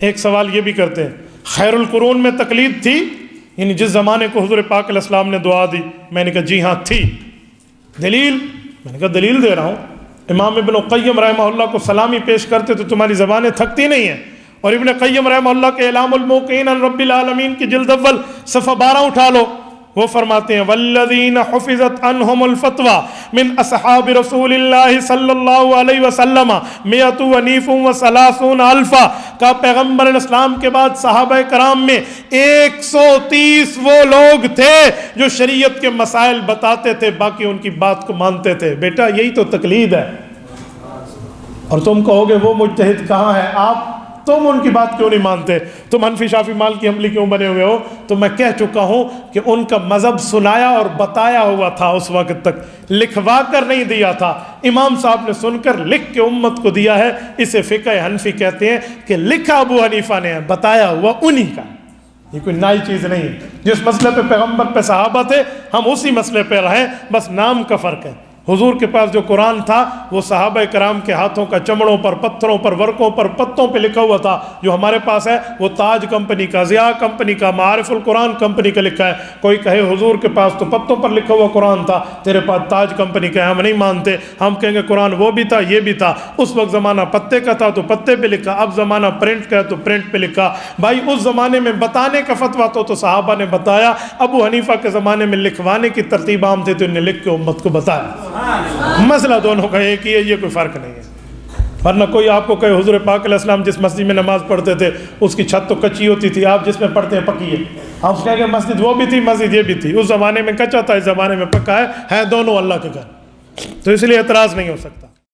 ایک سوال یہ بھی کرتے ہیں، خیر القرون میں تقلید تھی؟ یعنی جس زمانے کو حضور پاک علیہ السلام نے دعا دی؟ میں نے کہا جی ہاں تھی۔ دلیل؟ میں نے کہا دلیل دے رہا ہوں۔ امام ابن قیم رحمہ اللہ کو سلامی پیش کرتے تو تمہاری زبانیں تھکتی نہیں ہیں، اور ابن قیم رحمہ اللہ کے اعلام الموقعین عن رب العالمین کی جلد اول صفحہ 12 اٹھا لو، وہ فرماتے ہیں والذین حفظت عنہم الفتوی من اصحاب رسول اللہ صلی اللہ علیہ وسلم 130 الفا، کا پیغمبر اسلام کے بعد صحابہ کرام میں 130 وہ لوگ تھے جو شریعت کے مسائل بتاتے تھے، باقی ان کی بات کو مانتے تھے۔ بیٹا یہی تو تقلید ہے۔ اور تم کہو گے وہ مجتہد کہاں ہے؟ تم ان کی بات کیوں نہیں مانتے؟ تم حنفی شافعی مالکی حنبلی کیوں بنے ہوئے ہو؟ تو میں کہہ چکا ہوں کہ ان کا مذہب سنایا اور بتایا ہوا تھا، اس وقت تک لکھوا کر نہیں دیا تھا۔ امام صاحب نے سن کر لکھ کے امت کو دیا ہے، اسے فقہ حنفی کہتے ہیں کہ لکھا ابو حنیفہ نے ہے، بتایا ہوا انہی کا۔ یہ کوئی نئی چیز نہیں ہے۔ جس مسئلے پہ پیغمبر پہ صحابہ تھے ہم اسی مسئلے پہ رہیں، بس نام کا فرق ہے۔ حضور کے پاس جو قرآن تھا وہ صحابہ کرام کے ہاتھوں کا چمڑوں پر، پتھروں پر، ورقوں پر، پتوں پہ لکھا ہوا تھا۔ جو ہمارے پاس ہے وہ تاج کمپنی کا، ضیاء کمپنی کا، معارف القرآن کمپنی کا لکھا ہے۔ کوئی کہے حضور کے پاس تو پتوں پر لکھا ہوا قرآن تھا، تیرے پاس تاج کمپنی کا ہے، ہم نہیں مانتے۔ ہم کہیں گے قرآن وہ بھی تھا یہ بھی تھا۔ اس وقت زمانہ پتے کا تھا تو پتے پہ لکھا، اب زمانہ پرنٹ کا ہے تو پرنٹ پہ لکھا۔ بھائی اس زمانے میں بتانے کا فتویٰ تو صحابہ نے بتایا، ابو حنیفہ کے زمانے میں لکھوانے کی ترتیب عام تھی تو انہوں نے لکھ کے امت کو بتایا۔ مسئلہ دونوں کا ایک ہی ہے، یہ کوئی فرق نہیں ہے۔ ورنہ کوئی آپ کو کہے حضور پاک علیہ السلام جس مسجد میں نماز پڑھتے تھے اس کی چھت تو کچی ہوتی تھی، آپ جس میں پڑھتے ہیں پکی ہے، آپ کہیں گے مسجد وہ بھی تھی مسجد یہ بھی تھی، اس زمانے میں کچا تھا اس زمانے میں پکا ہے دونوں اللہ کے گھر، تو اس لیے اعتراض نہیں ہو سکتا۔